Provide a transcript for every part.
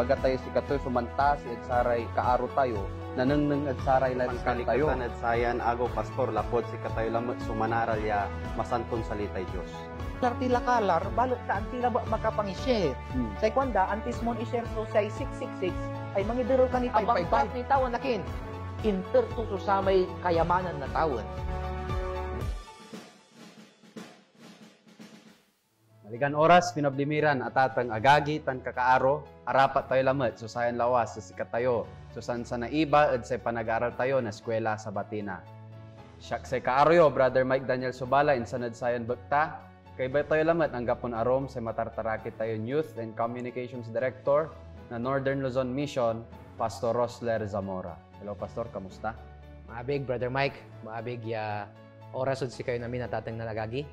baga tayo si katoy sumantas ed saray kaaro tayo nanengneng ed saray lan tayo. Pangkalikatan ed sayan ago pastor lapod si katayo lamot sumanaral ya masantun salitay Dios. Tila kalar, balot ka antila ba makapang-share. Say kwanda, antis mon i-share so say 666, ay mangidero ka ni abang pat ni tawon nakin. Intertuso sa may kayamanan na tawon. Maligan oras, pinablimiran at atang agagi, tan kakaaro, arapat tayo lamat, susayan lawas, sa sikatayo, susan sa naiba, at sa panag-aral tayo na eskwela sa Batina. Siyak sa kaaryo, Brother Mike Daniel Subala, insanad sayan bakta, kay ba tayo lamat, ang gapon arom, sa matartarakit tayo Youth and Communications Director na Northern Luzon Mission, Pastor Rosler Zamora. Hello, Pastor, kamusta? Maabig, Brother Mike, maabig ya oras si kayo namin natatang nalagagi.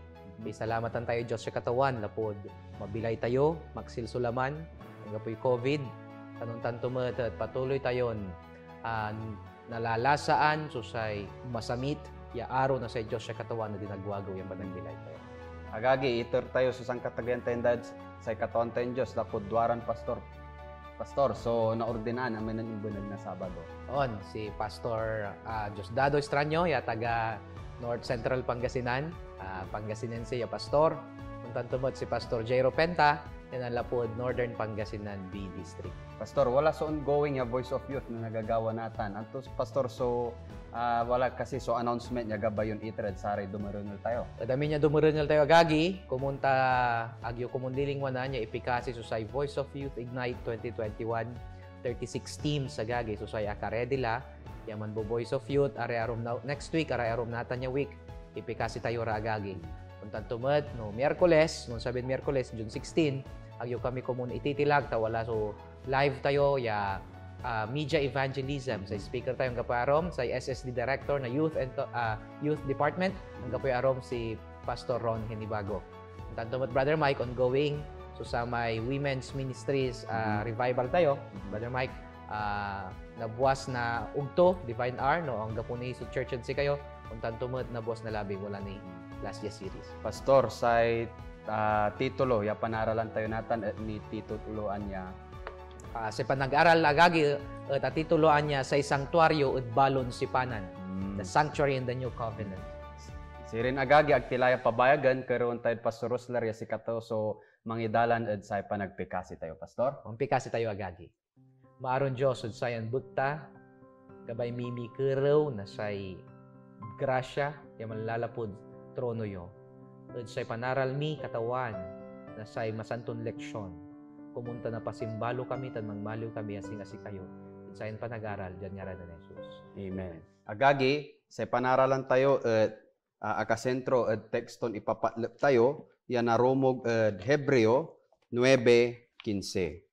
Salamatan tayo Diyos sa katawan, lapod mabilay tayo, magsilsulaman, hanggang po'y COVID, tanong tumat at patuloy tayon nalalasaan, susay masamit, ya araw na sa Diyos sa katawan na dinagwagaw yung banagbilay tayo. Agagi, itur tayo susang katagyan tayo dad sa katawan tayo Diyos, lapod duwaran Pastor. Pastor, so naordinaan namin ng ibunag na Sabado. On, si Pastor Diosdado Estranyo, ya taga North Central Pangasinan, Pangasinense ya Pastor. Kung tumot si Pastor Jairo Penta, yan ang lapod Northern Pangasinan B District. Pastor, wala sa ongoing ya Voice of Youth na nagagawa natin. Anto, Pastor, so wala kasi so announcement niya gabay yung itred sa aray dumarunol tayo. Kadami niya dumarunol tayo agagi, kumunta agyo kumundiling wana niya ipikasi so sa Voice of Youth Ignite 2021, 36 teams agagi so sa akaredila. Yaman bo Voice of Youth, aray-arom na, next week, aray-arom natan niya week, ipikasi tayo raagagi. Kung tantumat, no, Miyerkules, nung sabihin Miyerkules, June 16, agyo kami kumun ititilag, tawala so live tayo, ya media evangelism. Sa speaker tayong kaparom, sa SSD Director na Youth and Youth Department, ang kaparom si Pastor Ron Henibago. Kung tantumat, Brother Mike, ongoing, so sa may Women's Ministries revival tayo, Brother Mike, nabuwas na ugto, Divine Hour, no? Ang gapuni sa Church and si kayo, kung tantumot na buwas na labi, wala ni last year series. Pastor, sa titulo, ya panaralan tayo natin at ni tituloan niya. Sa panag-aral agagi, at tituloan niya sa sanctuaryo at balon sipanan, the sanctuary in the new covenant. Si rin agagi, agtilaya pabayagan, karoon tayo Pastor Rosler, ya si Kato, so mangidalan at sa panagpikasi tayo, Pastor. Pagpikasi tayo agagi. Maaron Diyos at sayan bukta, kabay mimi karaw na say grasya, yung malalapod trono yo. At say panaral mi katawan, na say masanton leksyon. Kumunta na pasimbalo kami, tan mangmaliw kami, asing-asing kayo. At sayan panag-aral, dyan nga rin na Jesus. Amen. Agagi, sa panaralan tayo at akasentro at tekston ipapatlap tayo, yan narumog at Hebreo 9:15.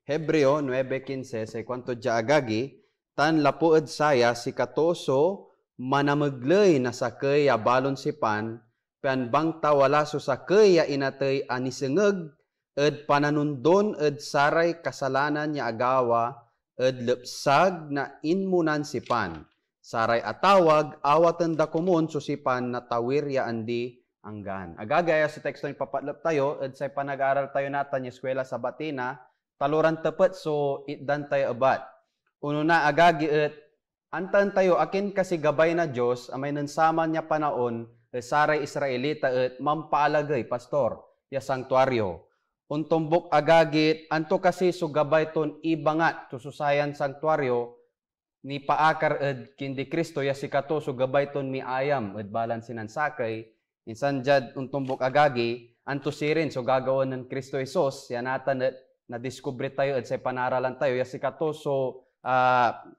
Hebreo 9:15 sa kwanto dya agagi, tan lapuad saya si katoso manamaglay na sakay ya balon si pan, pan bang tawala so sakay ya inatay anisengeg, ed pananundon ed saray kasalanan niya agawa, ed lepsag na inmunan si pan. Saray atawag, awatan da kumon so si pan na tawir ya andi anggan. Agagaya sa teksto ni papatlap tayo, ed sa panag-aral tayo natin yung eskwela sa Batina, taluran tepat so itdan tayo abat. Uno na agagi at antan tayo akin kasi gabay na Diyos amay nansama niya panaon saray Israelita at mampaalagay pastor ya sanktuaryo. Untumbok agagit anto kasi so gabay ton ibangat to susayan sanktuaryo ni paakar ed kindi Kristo ya si kato so gabay ton mi ayam ed balan sinansakay insan jad untumbok agagi anto sirin so gagawan ng Kristo Jesus yanatan at na-discover tayo at sa panaralan tayo, ya si Kato, so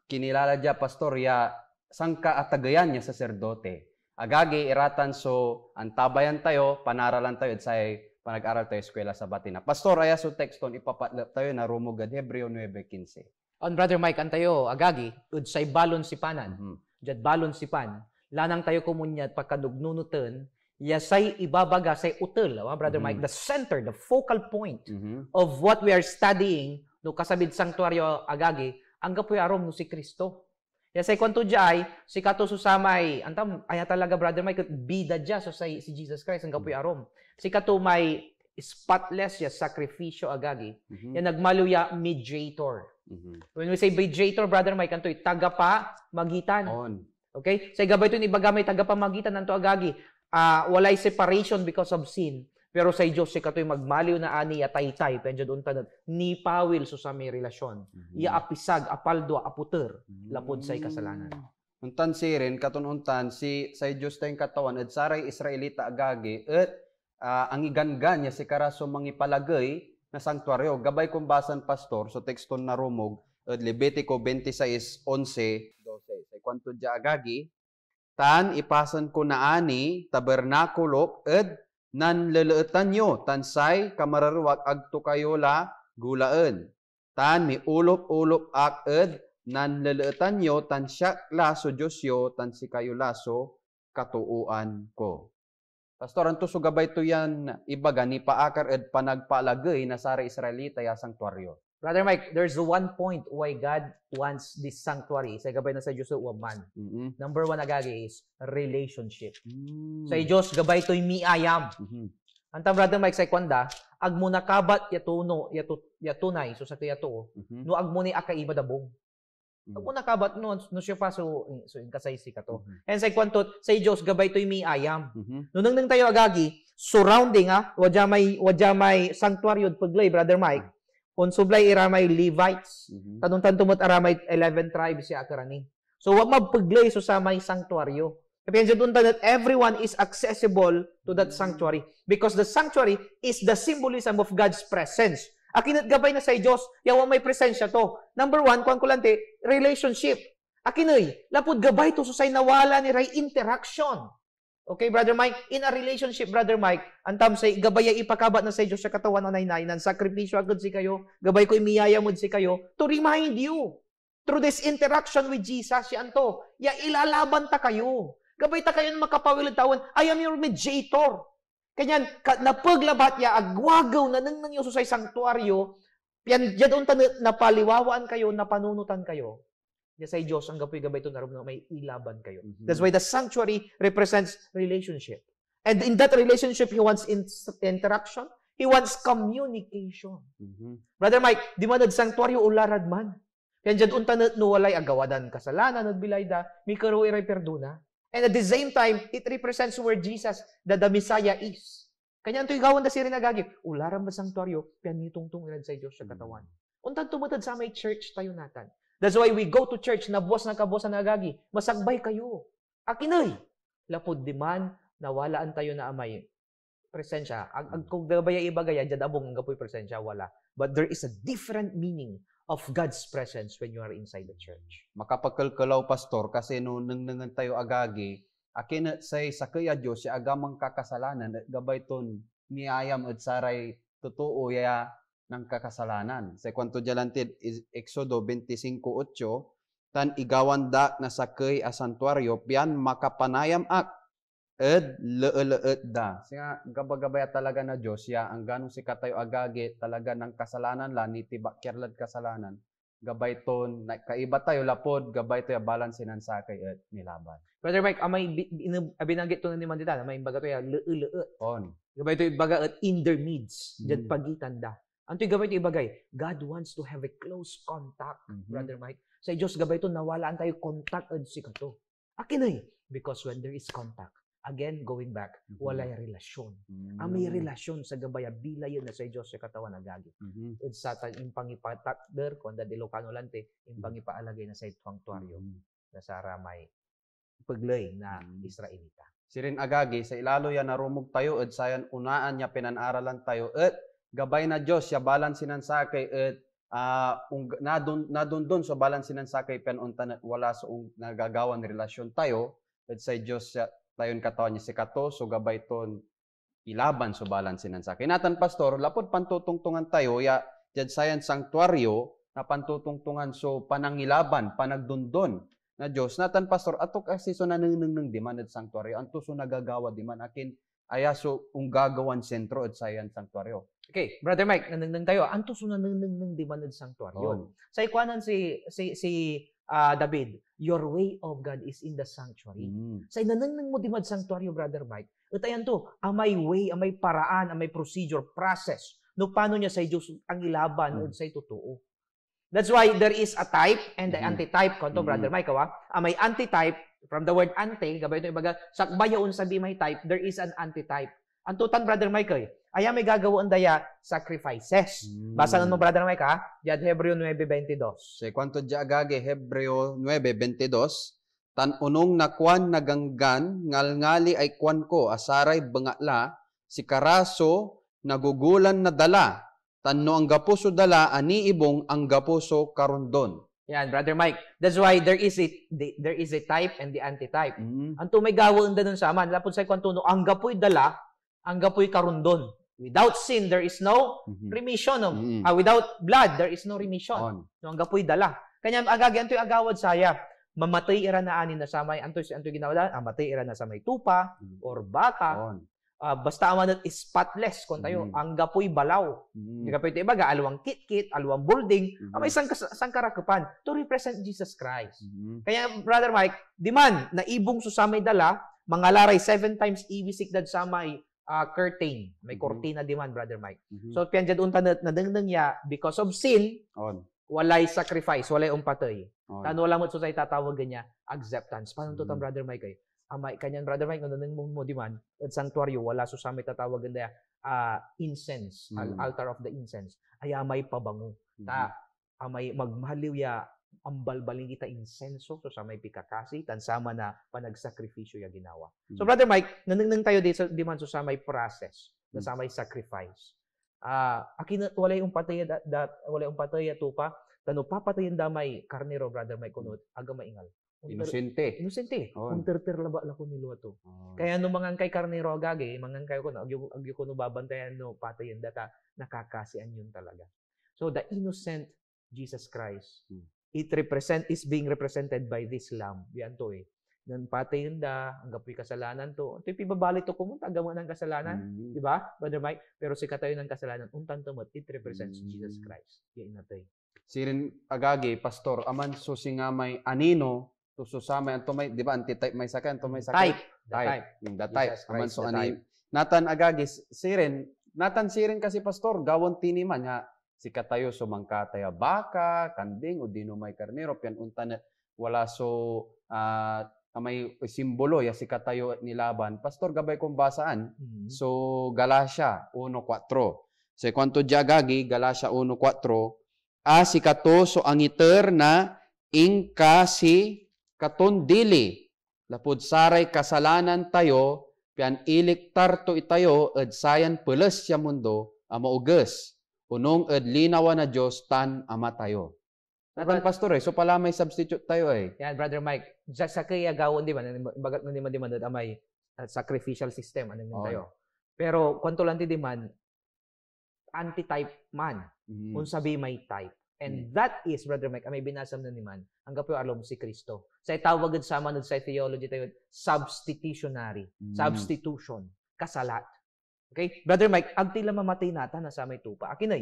kinilala dya, pastor, ya sangka at tagayan niya saserdote. Agagi, iratan, so antabayan tayo, panaralan tayo at sa panag-aral tayo eskwela sa Batina. Pastor, aya so tekston, ipapatlap tayo na rumugad, Hebreo 9:15. On Brother Mike, antayo, agagi, udsay balon sipanan, jad balon sipan, lanang tayo kumunyat pagkadugnunutan, yasay ibabaga say utel, Brother Mike, the center, the focal point of what we are studying no kasabid sanktuaryo agagi, ang gapoy arom no si Kristo. Yasay kwanto jay, si kato susamay, antam aya talaga Brother Mike, bida dya so say si Jesus Christ ang gapoy arom. Si kato may spotless ya sacrificio agagi. Ya nagmaluya mediator. When we say mediator, Brother Mike, kanto tagapa magitan. Okay? Sa gabay ito ni bagamay tagapa magitan nanto agagi. Walay separation because of sin. Pero sa Diyos si katoy magmaliw na ani atay-tay penjud untan ni pawil so sa may relasyon. Iya apisag apaldo aputer lapod say kasalanan. Untan sirin katununtan si sa Diyos tayong katawan at saray Israelita agagi at ang igangan niya si karaso mangipalagay na sanktuaryo. Gabay kumbasan pastor so tekston na rumog at Levitico 26:11-12. Sa kwanto dya agagi tan ipasan ko na ani tabernakulo at nan leleutan nyo, tansay kamararuwag agto kayo la gulaan. Tan mi ulop-ulop aked nan leleutan nyo, tan siyak laso Diyos yo, tan si kayo laso katuuan ko. Pastor, anto so gabay to yan ibaga ni paakar ed panagpalagay na sara Israelita ya sanktuaryo. Brother Mike, there's one point why God wants this sanctuary. Sa gabay na sa Diyos uwaman. Number one agagi is relationship. Sa Diyos, gabay to'y miayam. Anta, Brother Mike, sa ikwanda, ag mo nakabat yatuno, yatunay, so sa yato, no ag mo ni akaiba dabong. Ag mo nakabat no siya pa, so in kasaysi ka to. And sa ikwantot, sa Diyos, gabay to'y miayam. Nung tayo agagi, surrounding, wadya may sanctuary paglay, Brother Mike, on sublay iramay Levites. Tanong tumot aramay 11 tribes siya akarani. So, wag magpaglay so sa may sanctuaryo. Kaya dyan that everyone is accessible to that sanctuary. Because the sanctuary is the symbolism of God's presence. Akinat gabay na sa Diyos, yawa may presensya to. Number one, kuwan kulante, relationship. Akinoy, lapod gabay to so say nawala ni ray interaction. Okay, Brother Mike? In a relationship, Brother Mike, antam say, gabay ipakabat na sa Diyos sa katawan na nainay, nan sakripisyo agad si kayo, gabay ko imiyaya mo si kayo, to remind you, through this interaction with Jesus, yan to, ya ilalaban ta kayo. Gabay ta kayo na makapawilid tawon, I am your mediator. Kanyan, napaglabat ya, agwagaw na nang yung susay sanktuaryo, yan, dyan napaliwawaan kayo, napanunutan kayo. Sa Diyos, ang gapoy-gabay ito na may ilaban kayo. That's why the sanctuary represents relationship. And in that relationship, He wants interaction. He wants communication. Brother Mike, di man sanctuaryo ularad man. Kaya dyan unta no walay agawadan kasalanan, nagbilayda, may karoy ray perduna. And at the same time, it represents where Jesus, the Messiah is. Kanya ito igawan na siya rin nagagip. Ularan ba sanctuaryo, piyan nitungtung ilan sa Diyos sa katawan. Untan tumutad sa may church tayo natan. That's why we go to church na buwas na kabuwas na agagi. Masagbay kayo. Akinay. Lapod di man, nawalaan tayo na amay presensya. Kung dabaya ibagaya, dyan abong ang gapoy presensya, wala. But there is a different meaning of God's presence when you are inside the church. Makapagkalkalaw, Pastor, kasi nung nangan tayo agagi, akin say sa kaya Diyos, si agamang kakasalanan, at gabay ton niyayam at saray totoo ya ng kakasalanan. Sa kwanto jalantid, Exodo 25:8, tan igawanda na sakay a santuaryo, piyan makapanayam ak, ed leeleet da. Siya gabagabaya talaga na Diyos, ya ang ganong si katayo agagi, talaga ng kasalanan la, nitibak kerlad kasalanan. Gabay ton, kaiba tayo lapod, gabay to ya balansinan sakay at nilaban. Brother Mike, amay binanggit to na ni Mandita, may baga to ya leeleet. On. Gabay to ibaga at in their midst, dyan pagitan da. Anto'y gabay ito ibagay? God wants to have a close contact, Brother Mike. Sa Diyos, gabay ito, nawalaan tayo contact at si kato. Akinay, because when there is contact, again, going back, walay relasyon. May relasyon sa gabay, bilay yun na sa Diyos sa katawan na gagi. At sa yung pangipatakder, kung da Ilocano lante, yung pangipaalagay na sa sanctuaryo, na sa ramay paglay na Israelita. Sirin agagi, sa ilalo yan narumog tayo, at sayan unaan niya pinanaralan tayo, at gabay na Diyos, ya balansinan sakay at nadundon sa balansinan sakay penunta wala sa nagagawan relasyon tayo at sa Diyos tayon katawan niya si kato so gabay ton ilaban sa balansinan sakay. Natan Pastor, lapod pantutungtungan tayo ya jud sayan sanktuaryo na pantutungtungan so panangilaban, panagdundon na Diyos. Natan Pastor, ato kasi so nanang di man at sanktuaryo, anto so nagagawa di man akin aya so gagawan sentro at sayan sanktuaryo. Okay, Brother Mike, nanang tayo. Anto so nanang di man at sanktuaryo. Sa ikwanan si David, your way of God is in the sanctuary. Sa nanang mo di man sanktuaryo, Brother Mike, Utayan to, amay way, amay paraan, amay procedure, process. No, paano niya sa Diyos ang ilaban o sa totoo. That's why there is a type and the antitype. Kanto, Brother Mike, amay antitype, from the word anti, gabay ito ibaga, sakbayaon sabi may type, there is an antitype. Ang tutan, Brother Mike, ay may gagawin daya sacrifices. Basahan mo, Brother Mike, Diyan Hebreo 9:22. Sa kwanto di agagi, Hebreo 9:22, tan unong nakwan naganggan, ngalngali ay kwan ko, asaray bangala, si karaso, nagugulan na dala, tanno ang gapuso dala, ani ibong ang gapuso karundon. Yan, Brother Mike. That's why there is a type and the antitype. Anto may gawin da nun sa aman. Lapod sa kwanto no, ang gapoy dala, ang gapoy karundon. Without sin, there is no remission. Without blood, there is no remission. No, ang gapoy dala. Kanya agagi, anto'y agawad saya. Mamatay ira na ani na samay, anto'y ginawa, amatay ira na sa may tupa, or baka. Basta aman is spotless kung tayo, ang gapoy balaw. Ang gapoy ito ibaga, alawang kit-kit, alawang bulding, may isang karakapan to represent Jesus Christ. Kaya, Brother Mike, di man, naibong susamay dala, mga laray 7 times ibisik dad sa may curtain. May cortina di man, Brother Mike. So, piyan dyan unta na dengdeng ya, because of sin, walay sacrifice, walay umpatoy. Tano wala mo sa tatawag niya, acceptance. Paano to Brother Mike? Amay kanyan, Brother Mike, nung mo di man, at sanctuaryo, wala susamay tatawag niya, incense, altar of the incense. Ay amay pabango. Amay magmahaliw ya, ang balbaling kita insenso, so sa may pikakasi, tansama na panagsakripisyo ya ginawa. So, Brother Mike, nanang tayo dito, di man so sa may process, na sa may sacrifice. Walay yung patay tupa, tano papatayin damay karnero, Brother Mike, kunot, aga maingal. Inosente. Terter laba lako ni luwato. Kaya no mangan kay karnero agagi, mangan kayo kuno, agyo kuno babantayan no patayin data, nakakasian yun talaga. So, the innocent Jesus Christ, is being represented by this lamb. Yan to Nan patayin da, ang gapoy kasalanan to. Ito pibabalik to kumunta, agawa ng kasalanan. Di ba, Brother Mike? Pero si katayo ng kasalanan, untan to it represents Jesus Christ. Yan natay. Sirin agagi, Pastor, aman susingamay anino, to susamay, anto may, di ba, antitype may sakay, anto may sakay. Type. Yung the type. Aman so ani. Natan agagi, sirin kasi, Pastor, gawon tiniman, ha, si katayo sumangkataya baka, kanding, o dino may karnero, piyan untan na wala so, may simbolo ya si katayo nilaban. Pastor, gabay kong basaan. So, Galacia 1:4. So, kwanto diagagi, Galacia 1:4, si kato so ang iter na ingka si katon dili. Lapod saray kasalanan tayo, pian iliktar to itayo, ed sayan peles ya mundo, amauges. Unong ed linawa na Diyos tan ama tayo. Nakan Pastor so pala may substitute tayo Yan, Brother Mike. Sa kaya gawon di ba, bagat na di man may sacrificial system, tayo. Pero, kwanto lang di man, anti-type man. Unsabi may type. And that is, Brother Mike, may binasam na niman, ang gapo alom si Kristo. Sa itawagad sa manod sa theology tayo, substitutionary. Substitution. Kasalat. Okay? Brother Mike, ang tila mamatay nata na sa may tupa. Akin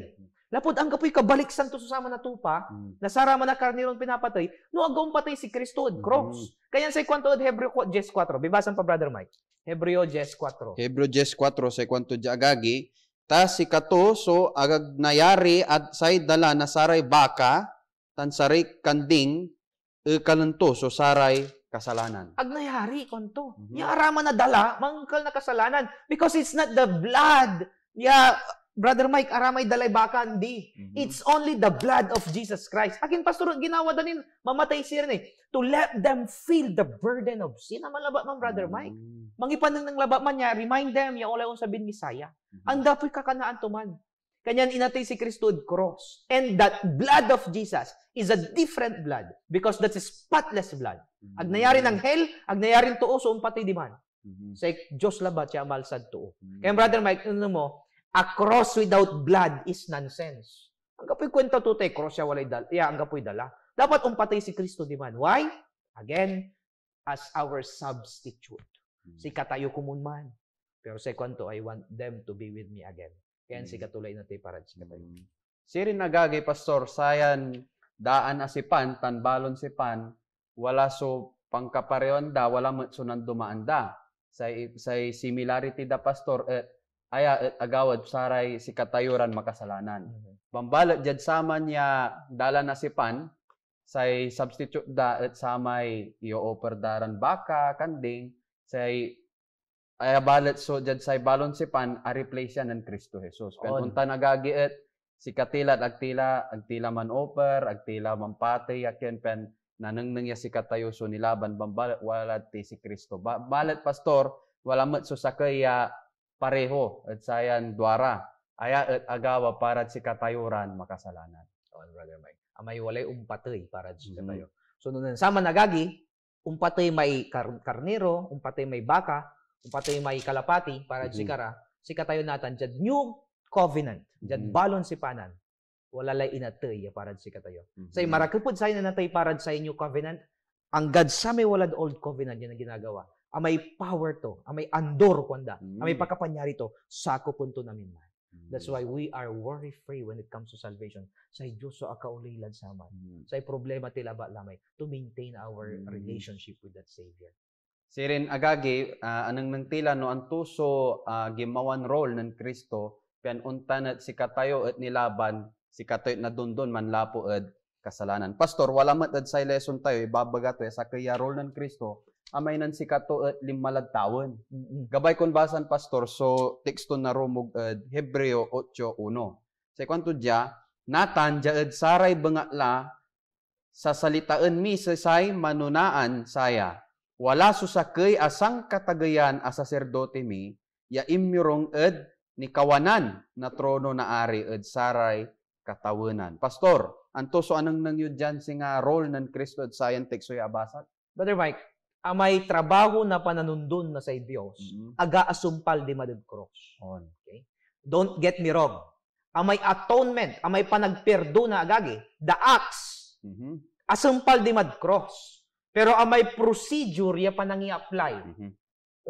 Lapod, ang kapoy kabalik santo susama na tupa, nasarama na karnirong pinapatay, no agawang patay si Kristo at cross. Kaya sa kwanto at Hebreo 10:4. Bibasan pa, Brother Mike. Hebreo 10:4. Hebreo 10:4 sa kwanto di agagi, ta si kato so agag nayari at say dala na saray baka, tan saray kanding, kalanto so saray kasalanan. Agnayari konto. Arama na dala, mangkal na kasalanan. Because it's not the blood. Brother Mike, aramay dalay baka, hindi. It's only the blood of Jesus Christ. Akin, Pastor, ginawa danin, mamatay siya rin to let them feel the burden of sin. Naman laba man, Brother Mike. Mangipan ng laba man niya, remind them, yung ulay sabihin Misaya. Ang dapoy kakanaan to man. Kanyan inatay si Kristo at cross. And that blood of Jesus is a different blood because that's a spotless blood. Agnayari ng hell, agnayari tuo, so umpatay di man. Sa Diyos labat siya malsad tuo. Kaya Brother Mike, ano mo, a cross without blood is nonsense. Ang kapoy kwenta to tay, cross siya walay dala. Ang kapoy dala. Dapat umpatay si Kristo di man. Why? Again, as our substitute. Si katayo kumun man. Pero sa kwanto, I want them to be with me again. Kaya si katulay na tayo para si katayo. Sirin nagagay, Pastor, sayan daan asipan, tanbalon si pan, wala so pangkapareon da, wala so nandumaan da. say similarity da pastor aya agawad saray si katayuran makasalanan. Bambalat jad sama niya dala na si pan say substitute da at samay i-offer daran baka kanding say aya balat so jad say balon si pan a replace yan ng Kristo Jesus. Kan unta nagagi si katilat agtila man offer agtila man patay yakyan pen nanengneng ya si katayo so nilaban bambalat wala ti si Kristo. Balat pastor wala met so sakaya pareho at sayan duara aya at agawa para si katayuran makasalanan. Brother Mike. Amay walay umpatay para si katayo. So nung sama nagagi, umpatay may karnero, umpatay may baka, umpatay may kalapati para si kara, si katayo natan jad new covenant, jad balon si panan. Wala lay inatay para si katayo. Say marakupod sa na natay para sa new covenant, ang God sa may walad old covenant yan ang ginagawa. Amay power to, amay andor kwanda, amay pagkapanyari to, sako punto namin man. That's why we are worry-free when it comes to salvation. Say Diyos so akaulilan sa man. Say problema tila ba lamay to maintain our relationship with that Savior. Sirin agagi anang nang tila no antuso gimawan role ng Kristo pian untan at si katayo at nilaban si katayo na dundon man lapo at kasalanan. Pastor, wala mat at sa lesson tayo ibabaga to sa kaya role ng Kristo amay nan si kato at limalag tawon. Gabay kon basan pastor so teksto na romog Hebreo 8:1. Sa kwanto dia natan jaed saray bengakla sa salitaan mi say manunaan saya. Wala susakay asang katagayan a saserdote mi ya imyurong ni kawanan na trono na ari saray katawenan. Pastor, anto so anang nangyud dyan singa role ng Kristo at sayan teksto ya abasat? Brother Mike, amay trabaho na pananundon na sa Diyos, aga-asumpal di madad cross. Okay? Don't get me wrong. Amay atonement, amay panagperdo na agagi, the acts, asumpal di mad cross. Pero amay procedure ya panangi-apply.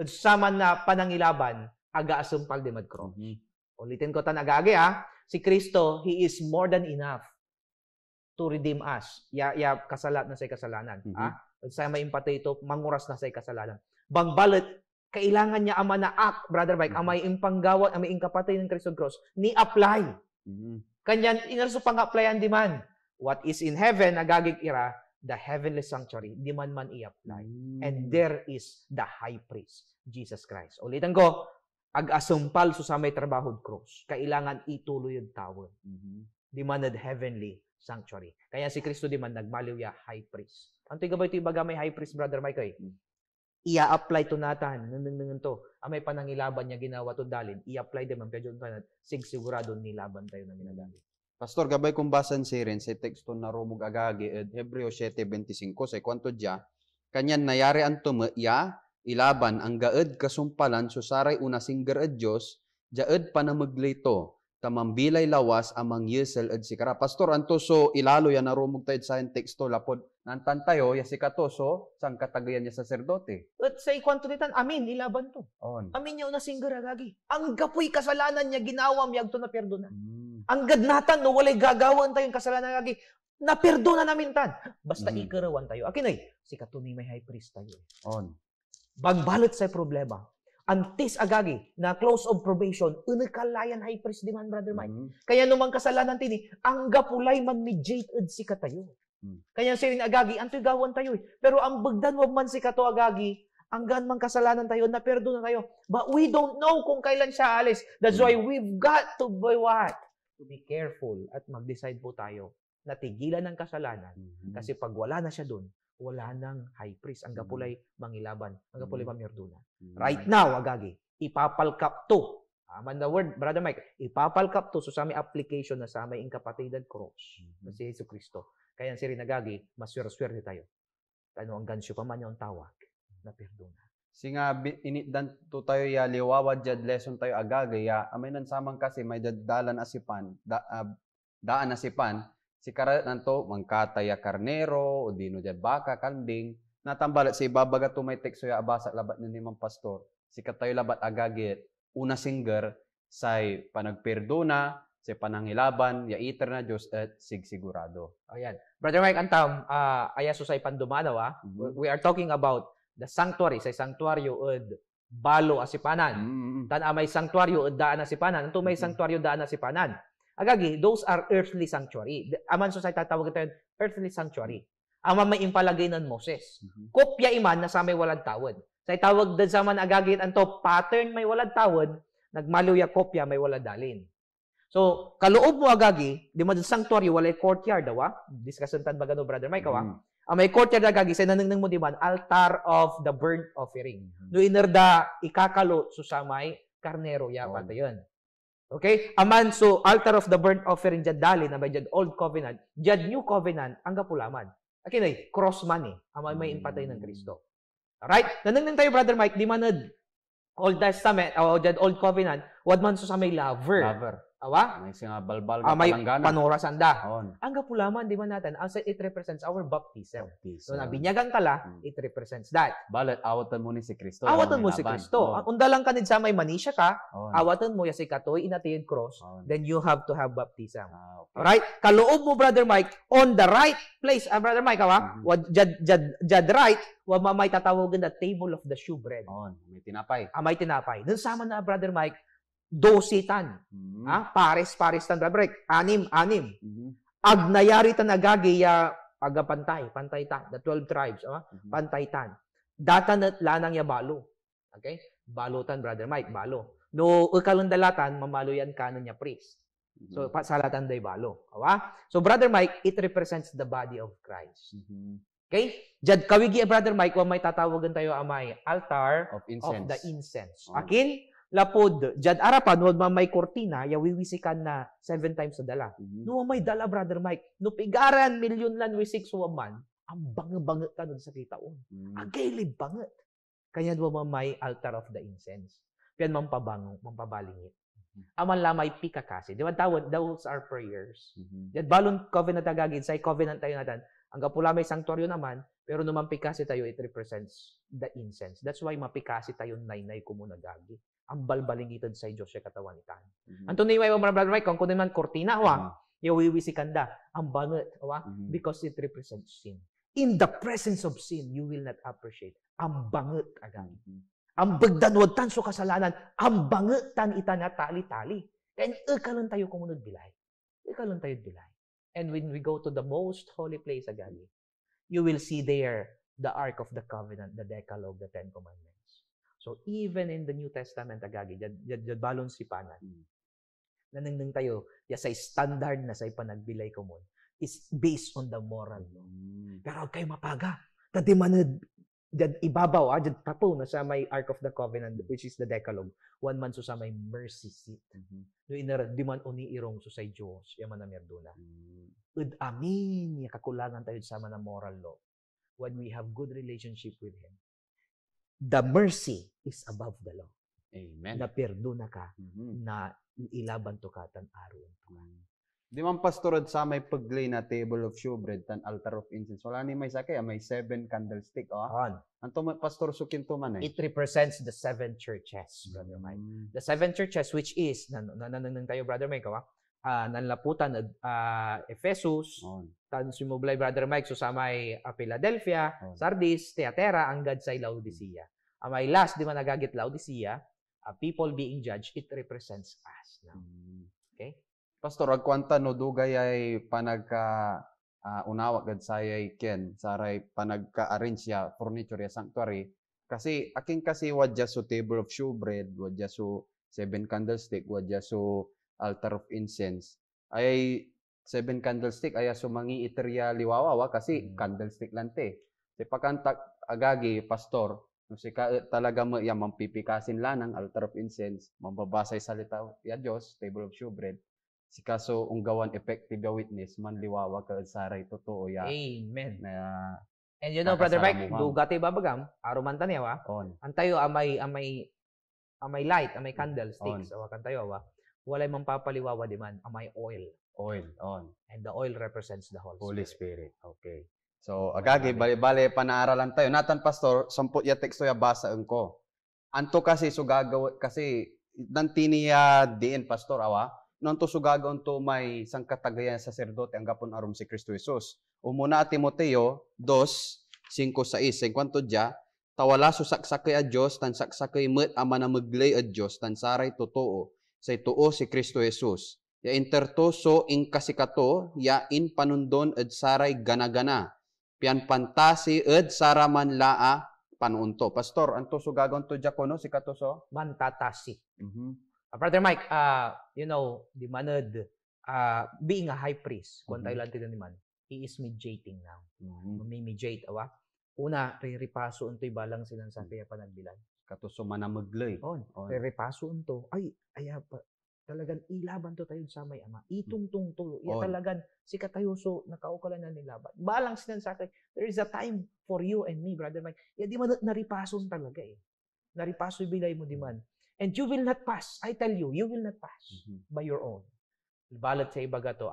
Sama na panangilaban, aga-asumpal di mad cross. Ulitin ko tanagagi si Kristo, He is more than enough to redeem us. Ya kasalat na sa kasalanan. Sa may impatay ito, manguras na sa kasalanan. Bangbalit, kailangan niya ama na act, Brother Mike, amay impanggawat, amay ingkapatay ng Kristo Cross, ni-apply. Kanyan, inarso pang-applyan di man. What is in heaven, nagagig ira, the heavenly sanctuary, di man i-apply. And there is the high priest, Jesus Christ. Ulitan ko, ag-asumpal sa may trabahod cross. Kailangan ituloy yung tawon. Di man heavenly sanctuary. Kaya si Kristo di man nagmaliw ya high priest. Antoy gabay ito ibaga may high priest, Brother Mike, ia-apply to natan, nung to, amay panangilaban niya ginawa to dalin, i-apply din man, kaya sigurado nilaban tayo na minagali. Pastor, gabay kong basan sirin sa teksto na romog agagi, Hebreo 7:25, sa kwanto dya, kanyan nayari ang tumaya, ilaban ang gaed kasumpalan, susaray una singger at Diyos, jaed panamaglito, tamambilay lawas amang yesel at sikara. Pastor, anto so ilalo yan na rumog tayo sa teksto lapod nantan tayo ya si katoso sang katagayan niya saserdote. At sa ikwanto nitan, amin, ilaban to. Amin niya una singger agagi. Ang gapoy kasalanan niya ginawa miyag to na perdona. Ang gadnatan no walay gagawan tayong kasalanan agagi. Na perdona namin tan. Basta ikarawan tayo. Akin ay si katuni may high priest tayo. Bagbalot sa problema. Antes agagi na close of probation, unakalayan high priest di man, Brother Mike. Kaya numang kasalanan tini, ang gapulay man mediate ed si katayo. Kaya sirin agagi, anto'y gawan tayo. Pero ang bagdan wag man si kato agagi, ang gan man kasalanan tayo, na perdona tayo. But we don't know kung kailan siya alis. That's why we've got to be what? To be careful at mag-decide po tayo na tigilan ng kasalanan. Kasi pag wala na siya doon, wala nang high priest. Ang gapulay mangilaban. Ang gapulay mamerduna. Right now, agagi, ipapalkap to. Man the word, Brother Mike, ipapalkap to so sa may application na sa may incapacitated cross na si Yesu Cristo. Kaya si Rinagagi, maswerte tayo. Ano ang gansyo pa man yung tawag na perdona. Singa initdan to tayo ya liwawad jad lesson tayo agagi ya amay nan samang kasi may dalan asipan daan asipan si karat nanto mangkataya karnero o dino jad baka kanding natambalat si ibabaga to may teksto ya abasa labat ni mang pastor si katayo labat agagi una singer say panagperdona sa panangilaban, ya iter na Diyos at sigurado. Ayan. Brother Mike, antam, ayaso sa ipandumanaw, We are talking about the sanctuary, sa sanctuaryo od balo asipanan. Tan amay sanctuaryo daan asipanan. Anto may sanctuaryo daan asipanan. Agagi, those are earthly sanctuary. Aman so sa tatawag ito earthly sanctuary. Ama may impalagay ng Moses. Kopya iman na sa may walad tawad. Sa tawag din sa man agagi anto pattern may walad tawad, nagmaluya kopya may walad dalin. So, kaloob mo agagi, di mo sa sanctuary walay courtyard dawa. Discussion tan bagano brother Mike wa. May courtyard agagi sa nanang mo di man altar of the burnt offering. No inerda ikakalo so sa may karnero ya pata yun. Okay? Aman so altar of the burnt offering jad dali na may jad old covenant, jad new covenant ang gapulaman. Akin ay cross man amay may impatay ng Kristo. Alright? Nanang tayo brother Mike, di man Old Testament o jad old covenant, wad man so sa may laver. Awa? May singa balbal May palanggana. panorasanda. On. Ang gapulaman, di man natin, it represents our baptism. So, Baptism. nabinyagan tala, it represents that. Balat, awatan mo ni si Kristo. Awatan mo si Laban. Kristo. On. Unda lang kanid sa may manisya ka, On. awatan mo ya si katoy, inatiyad cross, On. then you have to have baptism. Okay. Alright? Kaloob mo, Brother Mike, on the right place, Brother Mike, wad jad right, wad mamay tatawagin na table of the shewbread. On. May tinapay. May tinapay. Dun sama na, Brother Mike, 12 tan. Pares tan, Brother Mike. 6. Agnayari tan agagi ya agapantay, pantay tan. The 12 tribes, pantay tan. Data na lanang ya balo. Okay? Balo tan, Brother Mike, balo. No, ukalundalatan, mamalo yan kanon niya priest. So, salatan day balo. Awa? So, Brother Mike, it represents the body of Christ. Okay? Jad kawigi, Brother Mike, may tatawagan tayo amay altar Of incense. of the incense. Oh. Akin, lapod, jad arapan, wag may kortina, yawiwisikan na 7 times sa dala. No, may dala, Brother Mike. No, pigaran, milyon lan, wisik suwaman, ang bange-bange ka nun sa kitaon. Ang gailib banget. Kanya doon may altar of the incense. Piyan mampabalingit. Aman lamay pikakasi. Di ba tawad, those are prayers. Jad balon covenant agagid, sa covenant tayo natin, ang kapula may sanctuaryo naman, pero naman pikasi tayo, it represents the incense. That's why mapikasi tayo nainay kumunagagi. Ang balbalingitan sa Diyos siya katawan itan. Anto ni may Brother Mike, kung kunin man kortina, yawiwisikan da. Ang banget, because it represents sin. In the presence of sin, you will not appreciate. Ang banget agad. Ang bagdanwad tan so kasalanan, ang banget tan ita na tali-tali. And ikalan tayo kumunod bilay. Ikalan tayo bilay. And when we go to the most holy place agad, you will see there the Ark of the Covenant, the Decalogue, the Ten Commandments. So, even in the New Testament, agagi, jad balon sipanan. Nanang tayo, say standard na say panagbilay ko mo, is based on the moral law. Pero kayo mapaga. Tadi man, jad ibabaw, jad tapo na sa may Ark of the Covenant, which is the Decalogue. One man so sa may mercy seat. No, di man uniirong so sa Diyos, yaman na merduna. Amin, kakulangan tayo sa mga moral law. When we have good relationship with Him. The mercy is above the law. Amen. Na perdona ka, na ilaban to ka, tan aron to ka. Di man pastorad sa may paglay na table of shewbread, tan altar of incense. Wala ni may sakay, may 7 candlestick. Anto pastor sukin to man It represents the 7 churches, Brother Mike. The 7 churches, which is, nananang tayo, Brother Mike, nanlaputan, Ephesus, tan sumublay, Brother Mike, so sa may Philadelphia, Sardis, Thyatira, anggad sa Laodicea. May last, di man nagagit Laodicea, people being judged, it represents us now. Okay? Pastor, agkwanta no dugay ay panagka unawa gad sayay ken saray panagka-arrange ya furniture ya sanctuary kasi aking kasi wadya so table of shewbread, wadya so 7 candlestick, wadya so altar of incense. Ay 7 candlestick ay so mangi iterya liwawa kasi candlestick lang te. Si pakantak agagi pastor, no si talaga mo ya mampipikasin lanang altar of incense, mambabasay salita ya Dios, table of shewbread. Si kaso unggawan effective ya witness man liwawa ka saray totoo ya. Amen. Na, and you know, Brother Mike, dugati babagam, aruman taniya antayo amay light, amay candlesticks, awakan tayo walay mampapaliwawa di man, amay oil. And the oil represents the Holy Spirit. Okay. So, agagi, bali panaaralan tayo. Natan, Pastor, 10 ya teksto ya basa ko. Anto kasi so gagawa, kasi nantini ya diin, Pastor, nonto so gagawin to may sangkatagayan saserdote ang gapon arum si Kristo Jesus. Umuna Timoteo 2:5-6. Kwanto dya, tawala susaksakay a Dios tan saksakay met ama na maglay a Dios tan saray totoo say tuo si Kristo Jesus. Ya intertoso ing kasikato ya in panundon ed saray ganagana. Pian pantasi ed saraman laa panunto. Pastor, anto so gagawin to diakono si katoso? Mantatasi. Mhm. Brother Mike, you know, di manad, being a high priest, kung tayo lang tinaniman, he is mediating now. Mamimediate, awa. Una, re-repaso unto'y balang silang sa kaya panagbilan. Katoso manamaglay. On, re-repaso unto. Ay, pa. Talagang ilaban to tayo sa may ama. Itungtung to. Ya talagang si katayoso nakaukalan na nilaban. Balang silang sa akin. There is a time for you and me, Brother Mike. Ya di man naripason talaga eh. Naripaso bilay mo di man. And you will not pass. I tell you, you will not pass by your own. Balat sa ibaga to,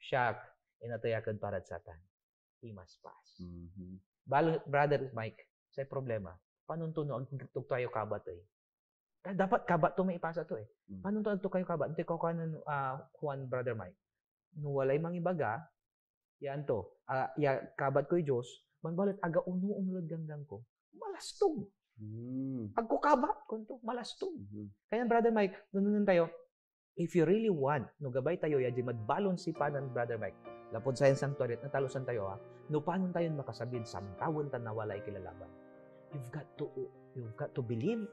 siyak, inatayakad parat satan. He must pass. Brother Mike, sa problema, paano to noon kung tayo kabat eh? Dapat kabat to may ipasa to eh. Paano to kayo kabat? Hindi ko kanan Juan, Brother Mike. No walay mangibaga, yan to. Kabat ko yung Diyos, manbalat aga uno-unulad ganggang ko. Malastog. Agko kabat ko to, malastog. Kaya Brother Mike, nununan tayo, if you really want, no gabay tayo, yadi madbalon si panan, Brother Mike, lapod sa sanctuary, natalusan tayo no paano tayo makasabihin, samtawan ta na walay kilalaban. You've got to believe.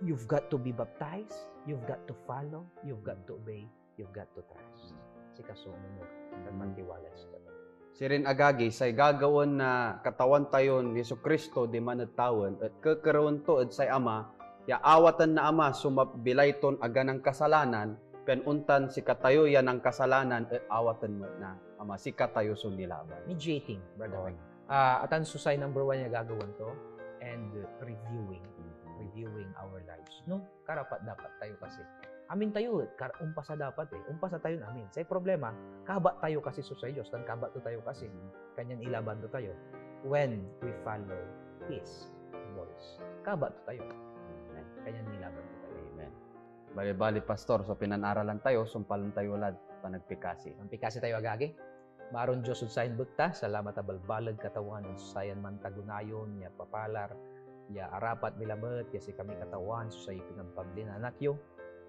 You've got to be baptized. You've got to follow. You've got to obey. You've got to trust. Si kasunod at mantiwala sa Tabi. Si rin agagi, say gagawin na katawan tayon ni Kristo di manatawon at kakaroon to at say ama, ya awatan na ama sumabilay ton aga ng kasalanan, penuntan si katayo yan ang kasalanan at awatan mo na ama si katayo so nilaban. Mediating, Brother Mike. Atan susay number 1 niya gagawin to and reviewing our lives. No? Karapat dapat tayo kasi. Amin tayo, umpasa dapat eh. Umpasa tayo namin. Sa problema, kabat tayo kasi sa Diyos. Tan kabat to tayo kasi. Kanyang ilaban to tayo. When we follow His voice. Kabat to tayo. Kanyang ilaban to tayo. Amen. Bali-bali, Pastor. So, pinanaralan tayo, sumpalan tayo lad, panagpikasi. Panagpikasi tayo agagi. Maron Diyos udsayin bukta. Salamat abalbalag katawan. Udsayan man tagunayon, niya papalar. Ya arapat bilamet, ya si kami katawan, so sa ipinagpablin anak yo.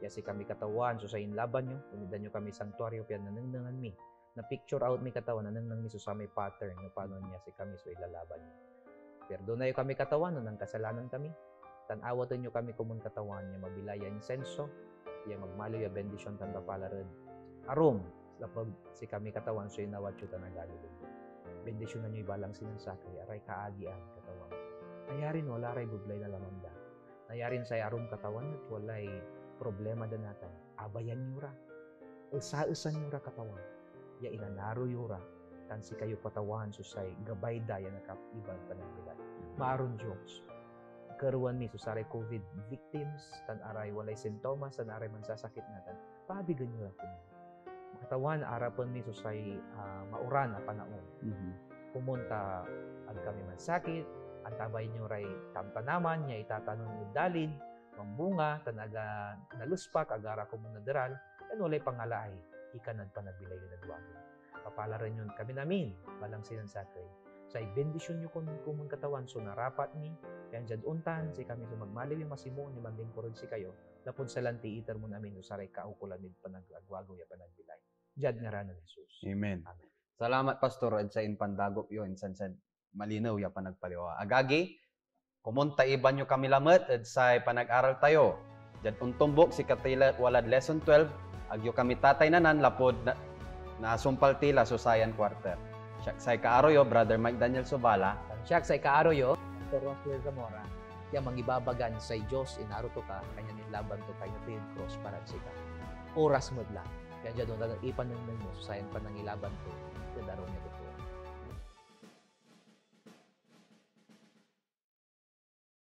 Ya si kami katawan, so sa inlaban nyo. Umidan nyo kami sanctuaryo, piyan nanangangan mi. Na picture out mi katawan, nananang mi so sa may pattern, no paano niya si kami so ilalaban nyo. Perdona yo kami katawan, no nang kasalanan kami. Tanawatan nyo kami kumun katawan, niya mabilaya insenso, ya magmalo ya bendisyon tan papalarad. Arom, lapag si kami katawan, so inawat yun tanagalilig. Bendisyon na nyo ibalang sinansakay, aray kaagi ang katawan. Nayarin wala ray bublay na lamanda. Nayarin say arum katawan at walay problema da natin. Abayan yura. Usa-usan yura katawan. Ya inanaro yura. Tan si kayo katawan so say gabay da ya nakapibag panagbilay. Maaron Diyos. Karuan mi so saray COVID victims tan aray walay sintomas tan aray mansasakit natin. Pabigan yura ko. Katawan arapan mi so say mauran na panaon. Pumunta ang kami mansakit. Antabay nyo ray tamtanaman, niya itatanong yung dalin, mambunga, tanaga naluspak, agara ko muna daral, yan walay pangalaay, ikanad pa nagbilay yung nagwago. Papalaran yun kami namin, balang sinansakay. Sa bendisyon nyo kung katawan, so narapat ni, yan dyan untan, si kami sumagmaliw yung masimo, ni mandingkurod si kayo, lapod sa lanti, itar mo namin, saray kaukulamid pa nagwago, ya pa nagbilay. Dyan nga ranan, Jesus. Amen. Amen. Salamat, Pastor, at sa inpandagop yun, insan malinaw ya panagpaliwa. Agagi, kumunta iban nyo kami lamat at sa panag-aral tayo. Diyan untumbok si katila walad lesson 12, agyo kami tatay nanan lapod na sumpal tila susayan quarter. Siyak say kaaroyo, Brother Mike Daniel Sobala. Siyak say kaaroyo, Pastor Roswell Zamora, yang mangibabagan sa Diyos, inaro to ka, kanya nilaban to kayo na cross para sa ka. Oras mo lang. Kaya dyan doon, ipan mo, susayan pa ng ilaban to, kaya daro niya to.